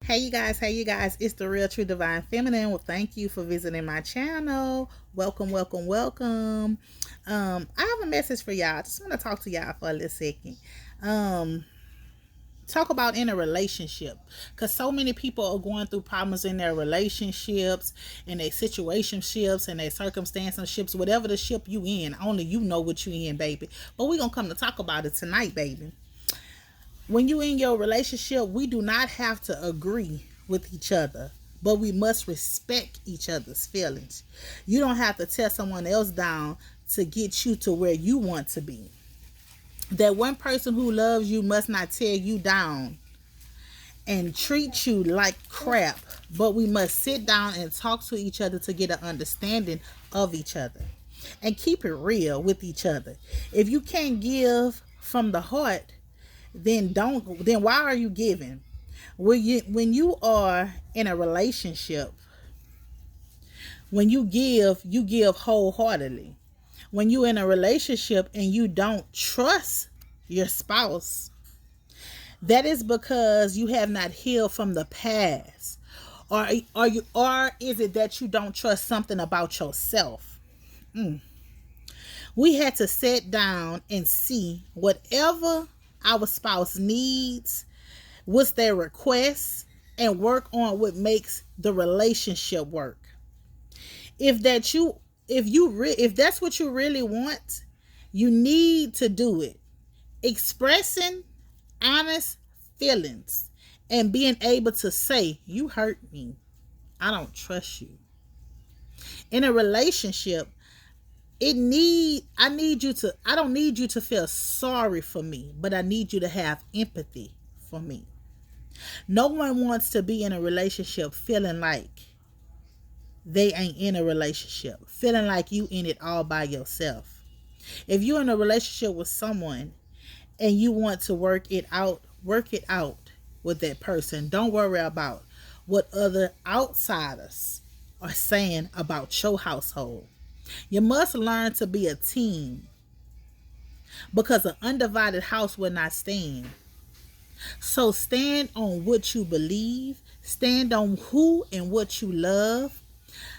Hey you guys, it's the Real True Divine Feminine. Well, thank you for visiting my channel. Welcome, welcome, welcome. I have a message for y'all. I just want to talk to y'all for a little second. Um, Talk about in a relationship, because so many people are going through problems in their relationships, in their situationships, in their circumstanceships, whatever the ship you in. Only you know what you in, baby. But we're gonna come to talk about it tonight, baby. When you in your relationship, we do not have to agree with each other, but we must respect each other's feelings. You don't have to tear someone else down to get you to where you want to be. That one person who loves you must not tear you down and treat you like crap, but we must sit down and talk to each other to get an understanding of each other and keep it real with each other. If you can't give from the heart, then why are you giving? When you are in a relationship, when you give wholeheartedly. When you in a relationship and you don't trust your spouse, that is because you have not healed from the past. Or is it that you don't trust something about yourself? We had to sit down and see whatever our spouse needs, what's their requests, and work on what makes the relationship work. If that you if that's what you really want, you need to do it. Expressing honest feelings and being able to say, you hurt me, I don't trust you. In a relationship, I don't need you to feel sorry for me, but I need you to have empathy for me. No one wants to be in a relationship feeling like they ain't in a relationship, feeling like you in it all by yourself. If you're in a relationship with someone and you want to work it out with that person. Don't worry about what other outsiders are saying about your household. You must learn to be a team, because an undivided house will not stand. So stand on what you believe, stand on who and what you love.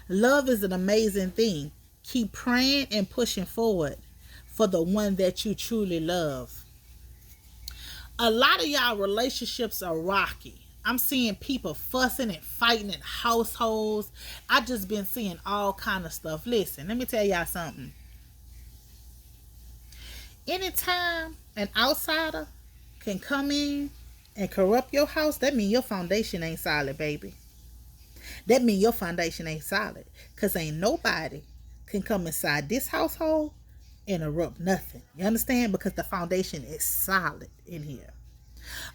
Love is an amazing thing. Keep praying and pushing forward for the one that you truly love. A lot of y'all relationships are rocky. I'm seeing people fussing and fighting in households. I just been seeing all kind of stuff. Listen, let me tell y'all something. Anytime an outsider can come in and corrupt your house, that means your foundation ain't solid, baby. That means your foundation ain't solid. Because ain't nobody can come inside this household and erupt nothing. You understand? Because the foundation is solid in here.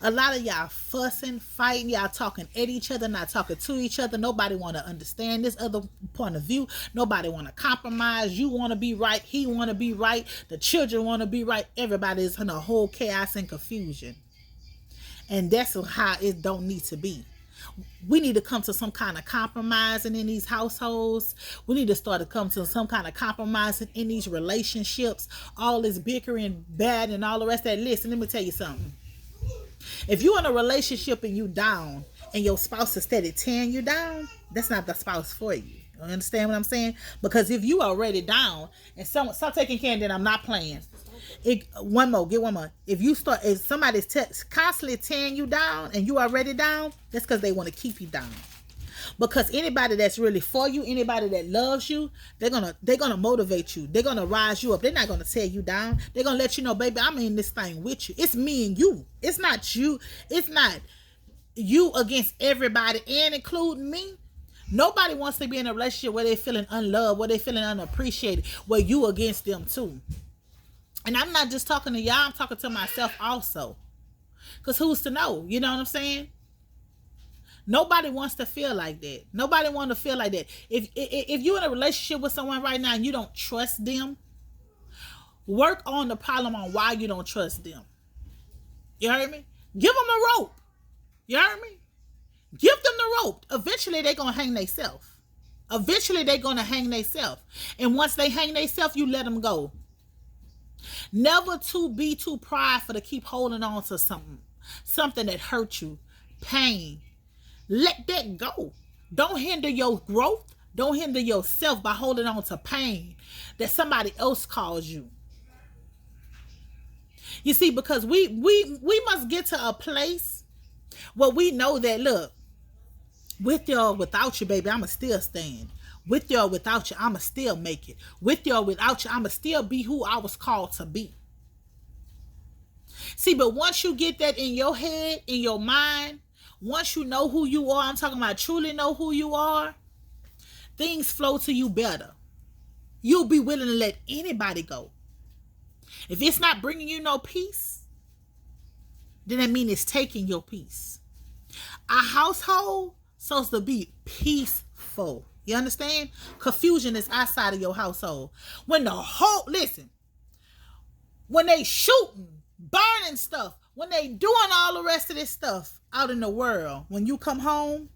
A lot of y'all fussing, fighting, y'all talking at each other, not talking to each other. Nobody want to understand this other point of view. Nobody want to compromise. You want to be right. He want to be right. The children want to be right. Everybody is in a whole chaos and confusion. And that's how it don't need to be. We need to come to some kind of compromising in these households. We need to start to come to some kind of compromising in these relationships. All this bickering, bad, and all the rest of that. Listen, let me tell you something. If you're in a relationship and you down and your spouse is steady tearing you down, that's not the spouse for you. You understand what I'm saying? Because if you already down and someone stop taking care, then I'm not playing. One more, get one more. If somebody's constantly tearing you down and you already down, that's because they want to keep you down. Because anybody that's really for you, anybody that loves you, they're gonna motivate you. They're gonna rise you up. They're not gonna tear you down. They're gonna let you know, baby, I'm in this thing with you. It's me and you. It's not you. It's not you against everybody, and including me. Nobody wants to be in a relationship where they're feeling unloved, where they're feeling unappreciated, where you against them too. And I'm not just talking to y'all, I'm talking to myself also. Because who's to know? You know what I'm saying? Nobody wants to feel like that. Nobody wants to feel like that. If you're in a relationship with someone right now and you don't trust them, work on the problem on why you don't trust them. You heard me? Give them a rope. You heard me? Give them the rope. Eventually they're going to hang themselves. And once they hang themselves, you let them go. Never to be too prideful to keep holding on to something that hurt you. Pain. Let that go. Don't hinder your growth. Don't hinder yourself by holding on to pain that somebody else caused you. You see, because we must get to a place where we know that, look, with you or without you, baby, I'ma still stand. With you or without you, I'ma still make it. With you or without you, I'ma still be who I was called to be. See, but once you get that in your head, in your mind, once you know who you are, I'm talking about truly know who you are, things flow to you better. You'll be willing to let anybody go. If it's not bringing you no peace, then that means it's taking your peace. A household supposed to be peaceful. You understand? Confusion is outside of your household. When when they shooting, burning stuff, when they doing all the rest of this stuff out in the world, when you come home,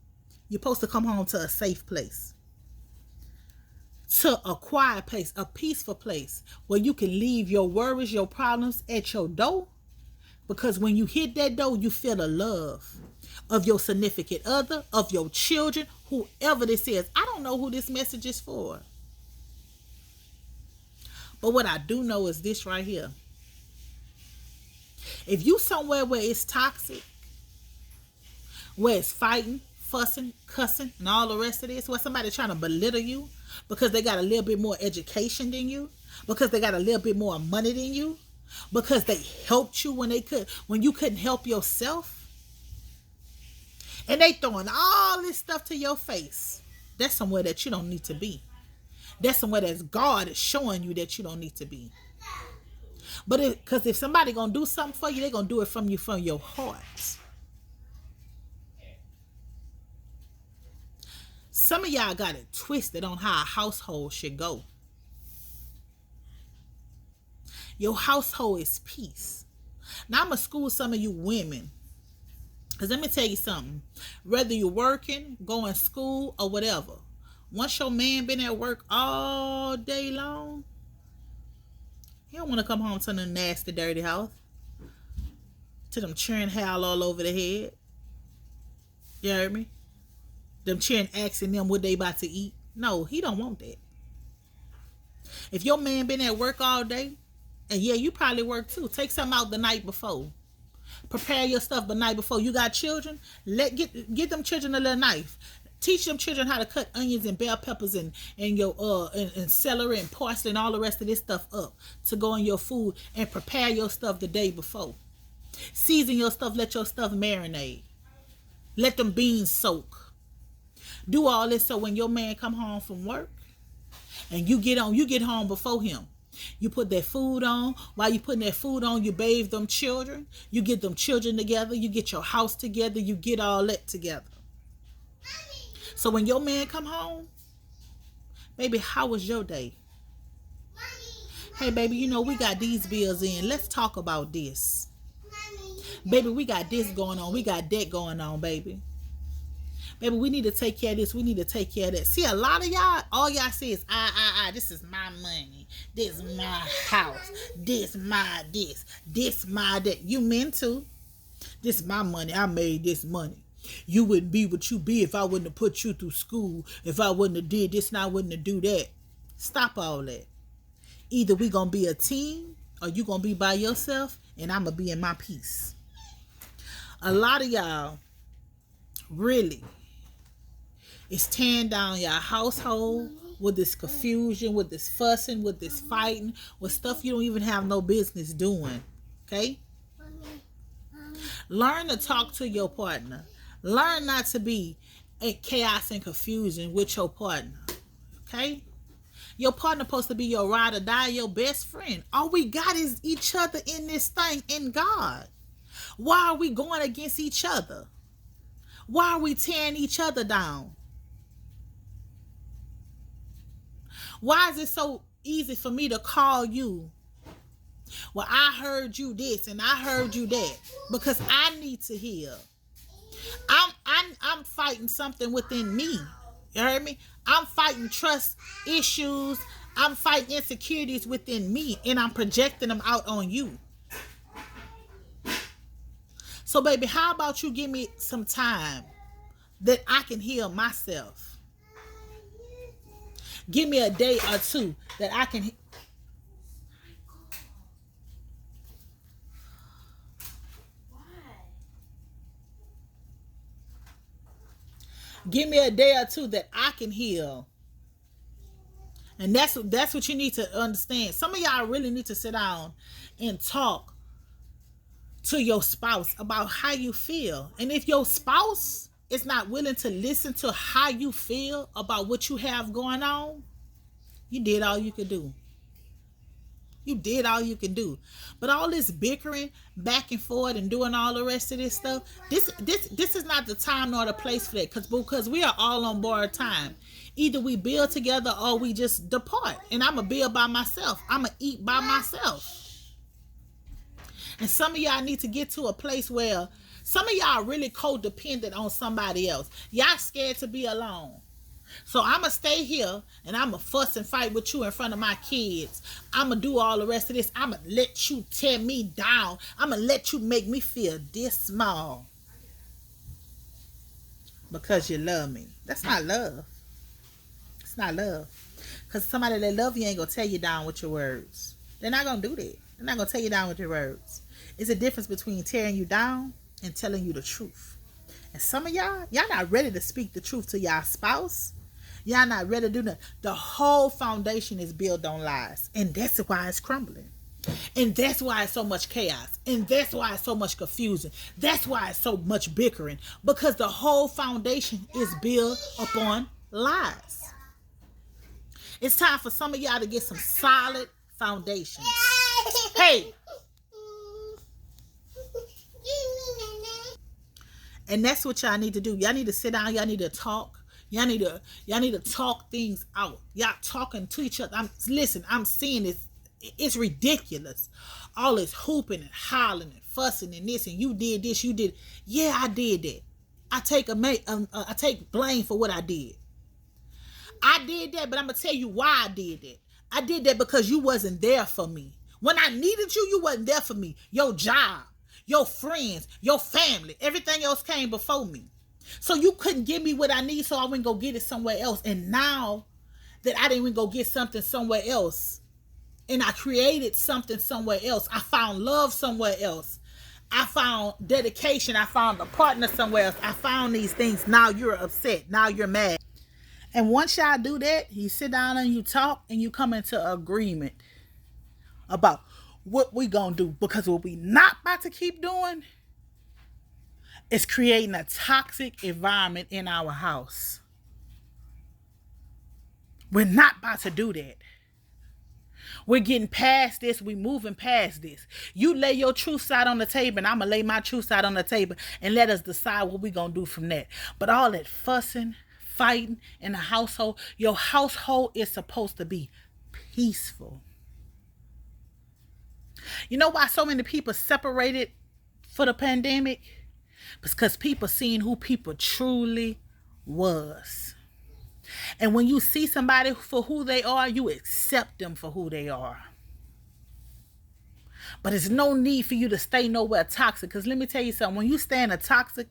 you're supposed to come home to a safe place, to a quiet place, a peaceful place where you can leave your worries, your problems at your door. Because when you hit that door, you feel the love of your significant other, of your children, whoever this is. I don't know who this message is for. But what I do know is this right here. If you somewhere where it's toxic, where it's fighting, fussing, cussing, and all the rest of this, where somebody trying to belittle you because they got a little bit more education than you, because they got a little bit more money than you, because they helped you when you couldn't help yourself, and they throwing all this stuff to your face, that's somewhere that you don't need to be. That's somewhere that God is showing you that you don't need to be. But because if somebody gonna do something for you, they're gonna do it from your heart. Some of y'all got it twisted on how a household should go. Your household is peace. Now I'm gonna school some of you women, because let me tell you something. Whether you're working, going to school, or whatever, once your man been at work all day long, he don't want to come home to the nasty, dirty house, to them churn hair all over the head. You heard me? Them churn asking them what they about to eat. No, he don't want that. If your man been at work all day, and yeah, you probably work too, take something out the night before. Prepare your stuff the night before. You got children? Get them children a little knife. Teach them children how to cut onions and bell peppers and celery and parsley and all the rest of this stuff up to go in your food, and prepare your stuff the day before. Season your stuff. Let your stuff marinate. Let them beans soak. Do all this so when your man come home from work and you get home before him. You put that food on. While you putting that food on, you bathe them children. You get them children together. You get your house together. You get all that together. So when your man come home, baby, how was your day? Hey, baby, we got these bills in. Let's talk about this. Baby, we got this going on. We got that going on, baby. Baby, we need to take care of this. We need to take care of that. See, a lot of y'all, all y'all say is, this is my money. This is my house. This my this. This my that. You meant to. This is my money. I made this money. You wouldn't be what you be if I wouldn't have put you through school. If I wouldn't have did this and I wouldn't have do that. Stop all that. Either we gonna be a team or you gonna be by yourself and I'm gonna be in my peace. A lot of y'all really is tearing down your household with this confusion, with this fussing, with this fighting, with stuff you don't even have no business doing. Okay? Learn to talk to your partner. Learn not to be in chaos and confusion with your partner. Okay? Your partner supposed to be your ride or die, your best friend. All we got is each other in this thing, in God. Why are we going against each other? Why are we tearing each other down? Why is it so easy for me to call you? Well, I heard you this and I heard you that. Because I need to hear. I'm fighting something within me. You heard me? I'm fighting trust issues. I'm fighting insecurities within me. And I'm projecting them out on you. So, baby, how about you give me some time that I can heal myself. Give me a day or two that I can. Give me a day or two that I can heal. And that's what you need to understand. Some of y'all really need to sit down and talk to your spouse about how you feel. And if your spouse is not willing to listen to how you feel about what you have going on, you did all you could do. You did all you can do. But all this bickering back and forth and doing all the rest of this stuff, this is not the time nor the place for that. Because we are all on borrowed time. Either we build together or we just depart. And I'm going to build by myself. I'm going to eat by myself. And some of y'all need to get to a place where some of y'all really codependent on somebody else. Y'all scared to be alone. So I'm going to stay here and I'm going to fuss and fight with you in front of my kids. I'm going to do all the rest of this. I'm going to let you tear me down. I'm going to let you make me feel this small. Because you love me. That's not love. It's not love. Because somebody that love you ain't going to tear you down with your words. They're not going to do that. They're not going to tear you down with your words. It's a difference between tearing you down and telling you the truth. And some of y'all not ready to speak the truth to y'all spouse. Y'all not ready to do that. The whole foundation is built on lies. And that's why it's crumbling. And that's why it's so much chaos. And that's why it's so much confusion. That's why it's so much bickering. Because the whole foundation is built upon lies. It's time for some of y'all to get some solid foundations. Hey! And that's what y'all need to do. Y'all need to sit down. Y'all need to talk. Y'all need to talk things out. Y'all talking to each other. I'm seeing this. It's ridiculous. All this hooping and hollering and fussing and this and you did this, you did. Yeah, I did that. I take blame for what I did. I did that, but I'm gonna tell you why I did that. I did that because you wasn't there for me. When I needed you, you wasn't there for me. Your job, your friends, your family, everything else came before me. So you couldn't give me what I need, so I went go get it somewhere else. And now that I didn't even go get something somewhere else, and I created something somewhere else, I found love somewhere else, I found dedication, I found a partner somewhere else, I found these things. Now you're upset, now you're mad. And once y'all do that, you sit down and you talk and you come into agreement about what we gonna do. Because what we not about to keep doing is creating a toxic environment in our house. We're not about to do that. We're getting past this. We're moving past this. You lay your truth side on the table and I'm going to lay my truth side on the table and let us decide what we're going to do from that. But all that fussing, fighting in the household, your household is supposed to be peaceful. You know why so many people separated for the pandemic? Because people seen who people truly was. And when you see somebody for who they are, you accept them for who they are. But there's no need for you to stay nowhere toxic. Because let me tell you something. When you stay in a toxic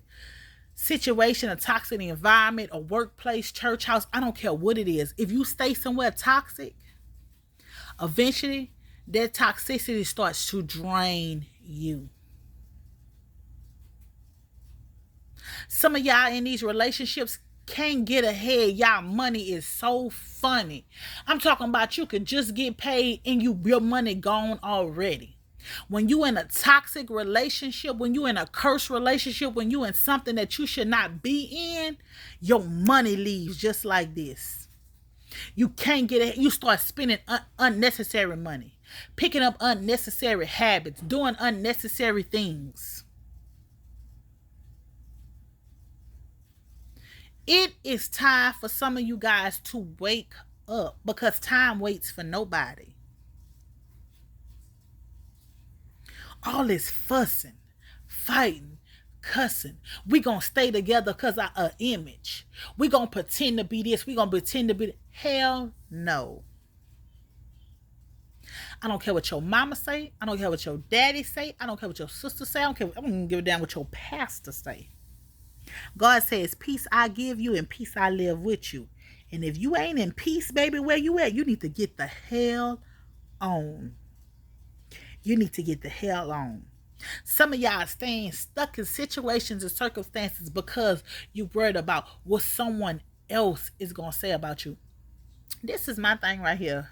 situation, a toxic environment, a workplace, church house, I don't care what it is. If you stay somewhere toxic, eventually that toxicity starts to drain you. Some of y'all in these relationships can't get ahead. Y'all money is so funny. I'm talking about you could just get paid and your money gone already. When you in a toxic relationship, when you in a cursed relationship, when you in something that you should not be in, your money leaves just like this. You can't get it. You start spending unnecessary money, picking up unnecessary habits, doing unnecessary things. It is time for some of you guys to wake up, because time waits for nobody. All this fussing, fighting, cussing. We gonna stay together because of an image. We gonna pretend to be this. We gonna pretend to be that. Hell no. I don't care what your mama say. I don't care what your daddy say. I don't care what your sister say. I don't give a damn what your pastor say. God says, peace I give you and peace I live with you. And if you ain't in peace, baby, where you at, you need to get the hell on. You need to get the hell on. Some of y'all staying stuck in situations and circumstances because you worried about what someone else is going to say about you. This is my thing right here.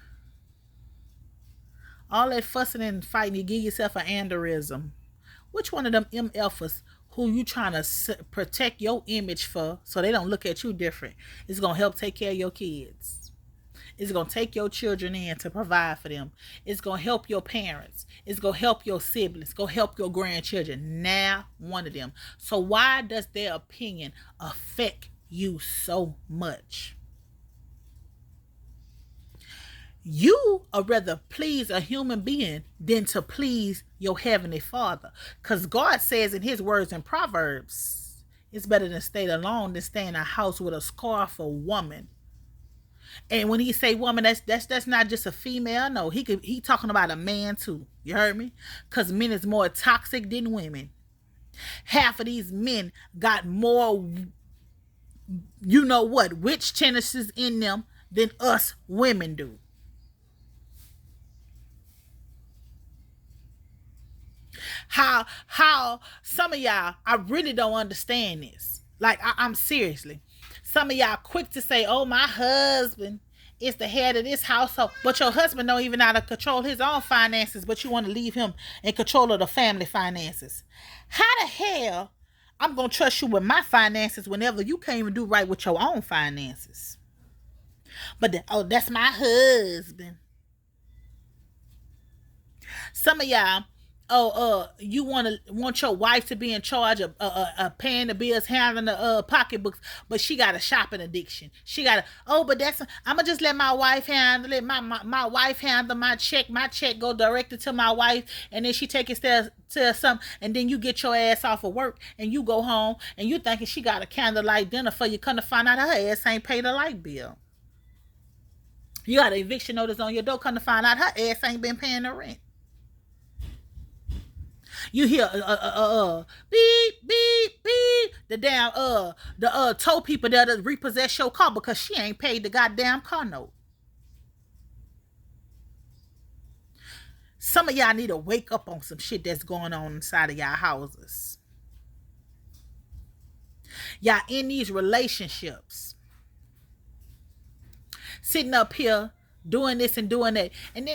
All that fussing and fighting, you give yourself an aneurysm. Which one of them MFers who you trying to protect your image for so they don't look at you different is going to help take care of your kids? It's going to take your children in to provide for them. It's going to help your parents. It's going to help your siblings. It's going to help your grandchildren. Now, one of them. So why does their opinion affect you so much? You would rather please a human being than to please your heavenly Father. Because God says in his words in Proverbs, it's better to stay alone than stay in a house with a scornful woman. And when he say woman, that's not just a female. No, he talking about a man too. You heard me? Because men is more toxic than women. Half of these men got more, you know what, witch tendencies in them than us women do. How some of y'all, I really don't understand this. Like, I'm seriously. Some of y'all quick to say, oh, my husband is the head of this household. But your husband don't even know how to control his own finances, but you want to leave him in control of the family finances. How the hell I'm going to trust you with my finances whenever you can't even do right with your own finances? But, that's my husband. Some of y'all, you want your wife to be in charge of paying the bills, handling the pocketbooks, but she got a shopping addiction. She got but I'ma just let my wife handle it. My wife handle my check. My check go directly to my wife, and then she take it to some, and then you get your ass off of work and you go home and you thinking she got a candlelight dinner for you. Come to find out her ass ain't paid the light bill. You got an eviction notice on your door. Come to find out her ass ain't been paying the rent. You hear beep beep beep, the damn tow people there to repossess your car because she ain't paid the goddamn car note. Some of y'all need to wake up on some shit that's going on inside of y'all houses. Y'all in these relationships, sitting up here doing this and doing that, and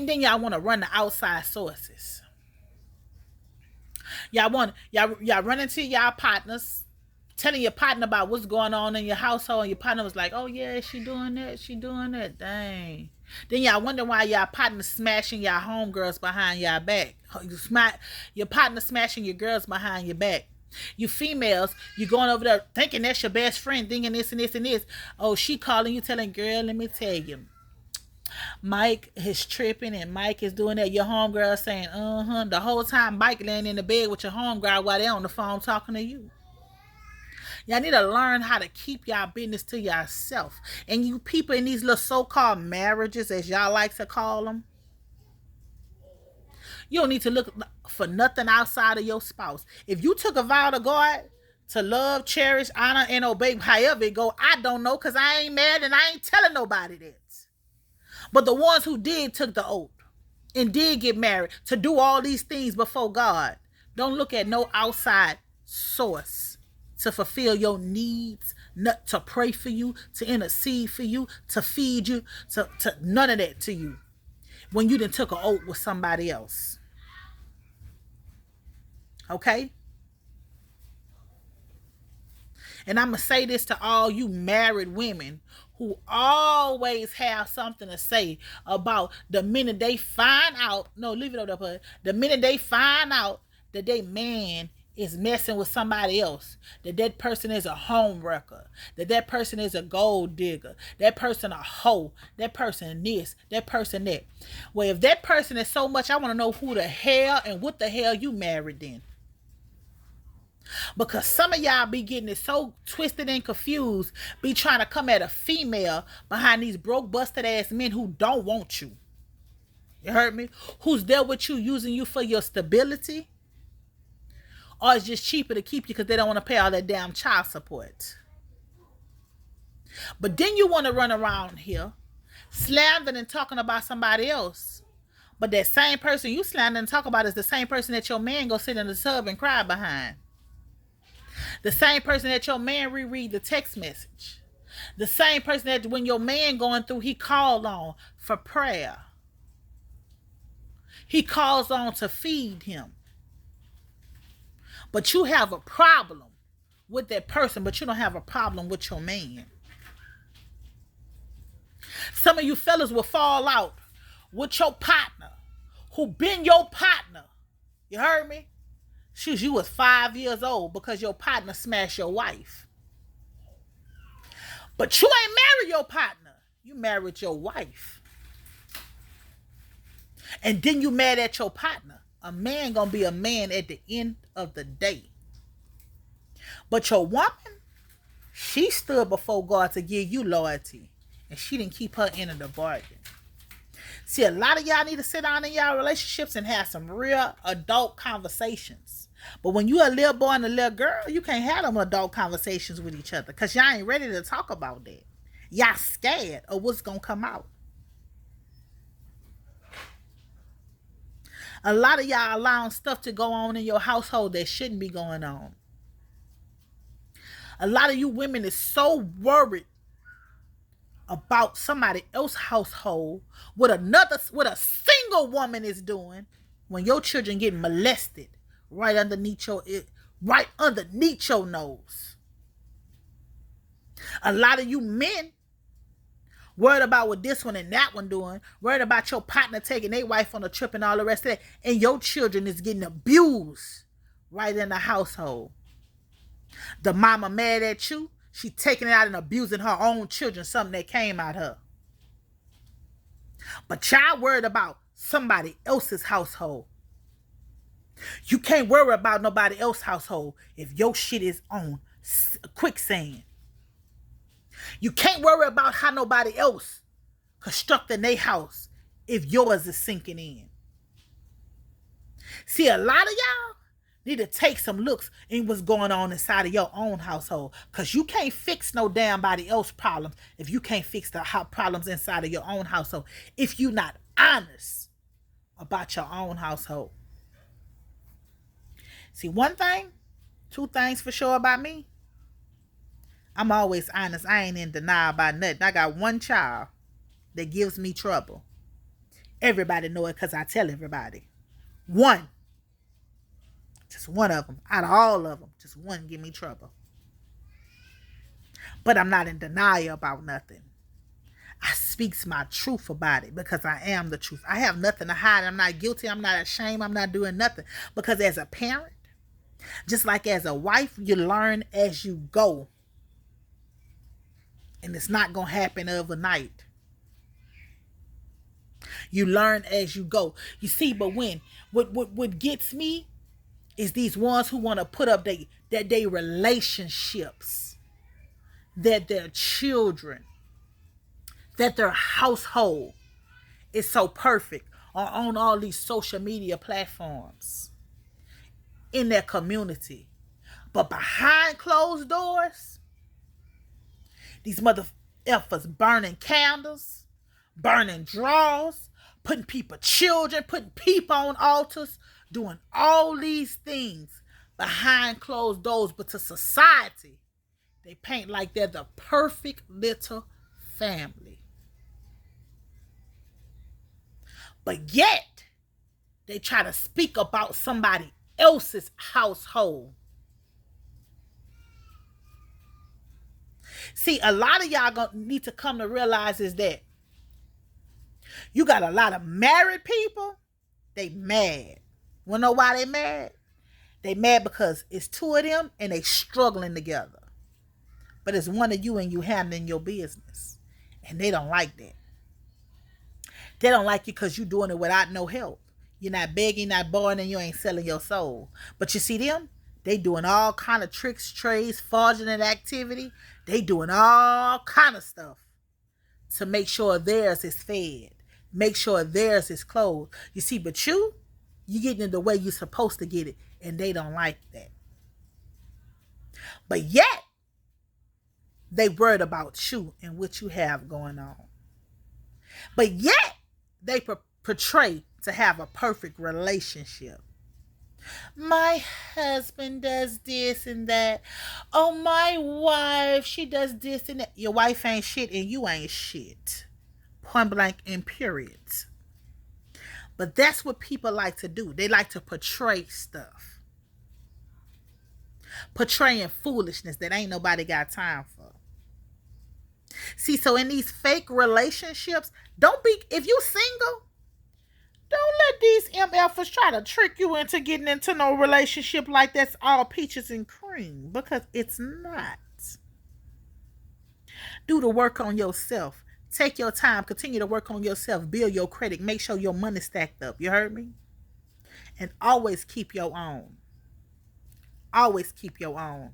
then y'all want to run the outside sources. Y'all run into y'all partners, telling your partner about what's going on in your household, and your partner was like, oh yeah, she doing that, dang. Then y'all wonder why y'all partner smashing y'all homegirls behind y'all back. Your partner smashing your girls behind your back. You females, you going over there thinking that's your best friend, thinking this and this and this. Oh, she calling you, telling, girl, let me tell you, Mike is tripping and Mike is doing that. Your homegirl saying, the whole time Mike laying in the bed with your homegirl while they on the phone talking to you. Y'all need to learn how to keep y'all business to yourself. And you people in these little so-called marriages, as y'all like to call them, you don't need to look for nothing outside of your spouse. If you took a vow to God to love, cherish, honor, and obey, however it go, I don't know, because I ain't mad and I ain't telling nobody that. But the ones who did took the oath and did get married to do all these things before God, don't look at no outside source to fulfill your needs, not to pray for you, to intercede for you, to feed you, to none of that to you when you done took an oath with somebody else. Okay? And I'm going to say this to all you married women who always have something to say about the minute they find out, the minute they find out that their man is messing with somebody else, that person is a home wrecker, that person is a gold digger, that person a hoe, that person this, that person that. Well, if that person is so much, I want to know who the hell and what the hell you married then. Because some of y'all be getting it so twisted and confused, be trying to come at a female behind these broke, busted ass men who don't want you. You heard me? Who's there with you, using you for your stability? Or it's just cheaper to keep you because they don't want to pay all that damn child support. But then you want to run around here slandering and talking about somebody else. But that same person you slander and talk about is the same person that your man go sit in the tub and cry behind. The same person that your man reread the text message. The same person that when your man going through, he called on for prayer. He calls on to feed him. But you have a problem with that person, but you don't have a problem with your man. Some of you fellas will fall out with your partner who been your partner. You heard me? Shoot, you was 5 years old because your partner smashed your wife. But you ain't married your partner. You married your wife. And then you mad at your partner. A man gonna be a man at the end of the day. But your woman, she stood before God to give you loyalty. And she didn't keep her end of the bargain. See, a lot of y'all need to sit down in y'all relationships and have some real adult conversations. But when you a little boy and a little girl, you can't have them adult conversations with each other because y'all ain't ready to talk about that. Y'all scared of what's going to come out. A lot of y'all allowing stuff to go on in your household that shouldn't be going on. A lot of you women is so worried about somebody else's household, what a single woman is doing when your children get molested right underneath your nose. A lot of you men worried about what this one and that one doing, worried about your partner taking their wife on a trip and all the rest of that, and your children is getting abused right in the household. The mama mad at you, she taking it out and abusing her own children, something that came out her. But y'all worried about somebody else's household. You can't worry about nobody else's household if your shit is on quicksand. You can't worry about how nobody else constructing their house if yours is sinking in. See, a lot of y'all need to take some looks in what's going on inside of your own household. Because you can't fix no damn body else problems if you can't fix the problems inside of your own household. If you're not honest about your own household. See, two things for sure about me. I'm always honest. I ain't in denial about nothing. I got one child that gives me trouble. Everybody know it because I tell everybody. One. Just one of them. Out of all of them, just one give me trouble. But I'm not in denial about nothing. I speaks my truth about it because I am the truth. I have nothing to hide. I'm not guilty. I'm not ashamed. I'm not doing nothing. Because as a parent, just like as a wife, you learn as you go. And it's not going to happen overnight. You learn as you go. You see, but what gets me is these ones who want to put up they relationships, that their children, that their household is so perfect, or on all these social media platforms in their community. But behind closed doors, these mother effers burning candles, burning drawers, putting children, putting people on altars, doing all these things behind closed doors. But to society, they paint like they're the perfect little family. But yet, they try to speak about somebody else's household. See, a lot of y'all gonna need to come to realize is that you got a lot of married people, they mad. Wanna know why they mad? They mad because it's two of them and they struggling together. But it's one of you and you handling your business. And they don't like that. They don't like you because you doing it without no help. You're not begging, not borrowing, and you ain't selling your soul. But you see them? They doing all kind of tricks, trades, fraudulent activity. They doing all kind of stuff to make sure theirs is fed. Make sure theirs is clothed. You see, but you getting it the way you're supposed to get it. And they don't like that. But yet, they worried about you and what you have going on. But yet, they portray to have a perfect relationship. My husband does this and that. Oh, my wife, she does this and that. Your wife ain't shit and you ain't shit. Point blank and period. But that's what people like to do. They like to portray stuff. Portraying foolishness that ain't nobody got time for. See, so in these fake relationships, if you single, don't let these MFers try to trick you into getting into no relationship like that's all peaches and cream, because it's not. Do the work on yourself. Take your time. Continue to work on yourself. Build your credit. Make sure your money's stacked up. You heard me? And always keep your own. Always keep your own.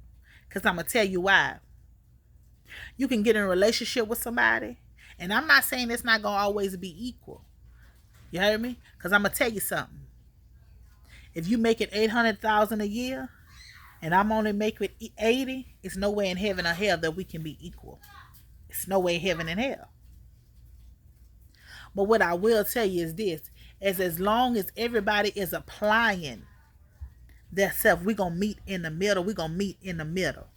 Because I'm going to tell you why. You can get in a relationship with somebody, and I'm not saying it's not going to always be equal. You heard me? Because I'm going to tell you something. If you make it $800,000 a year, and I'm only making it 80, it's no way in heaven or hell that we can be equal. It's no way in heaven and hell. But what I will tell you is this, as long as everybody is applying their self, we're going to meet in the middle. We're going to meet in the middle.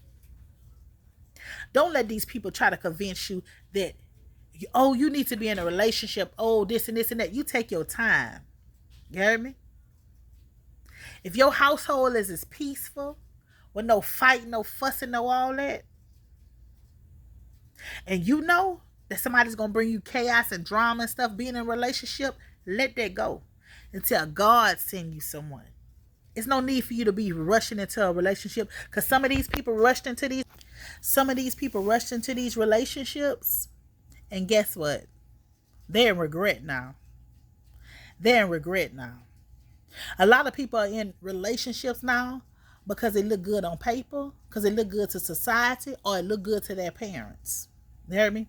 Don't let these people try to convince you that, oh, you need to be in a relationship. Oh, this and this and that. You take your time. You heard me? If your household is as peaceful, with no fighting, no fussing, no all that, and you know that somebody's going to bring you chaos and drama and stuff being in a relationship, let that go until God send you someone. It's no need for you to be rushing into a relationship, because some of these people rushed into these relationships, and guess what? They're in regret now. A lot of people are in relationships now because they look good on paper, because they look good to society, or it look good to their parents. You hear me?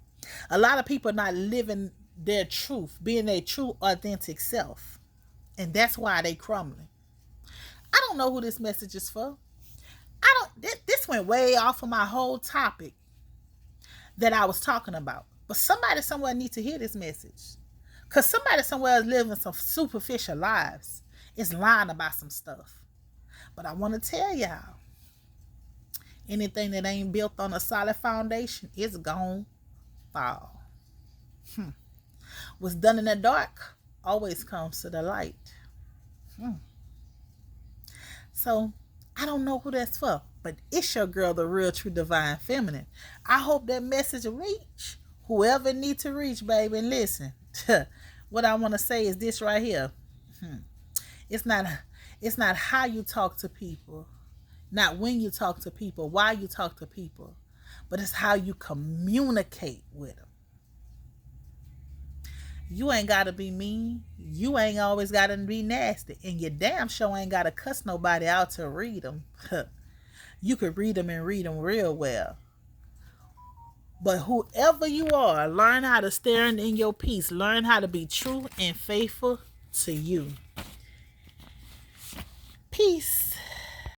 A lot of people are not living their truth, being their true, authentic self. And that's why they crumbling. I don't know who this message is for. This went way off of my whole topic that I was talking about. But somebody somewhere needs to hear this message. Because somebody somewhere is living some superficial lives. Is lying about some stuff. But I want to tell y'all, anything that ain't built on a solid foundation is gonna fall. What's done in the dark always comes to the light. So, I don't know who that's for, but it's your girl, the real, true, divine feminine. I hope that message reach whoever need to reach, baby. And listen, what I want to say is this right here. It's not how you talk to people, not when you talk to people, why you talk to people, but it's how you communicate with them. You ain't got to be mean. You ain't always got to be nasty. And you damn sure ain't got to cuss nobody out to read them. You could read them and read them real well. But whoever you are, learn how to stand in your peace. Learn how to be true and faithful to you. Peace.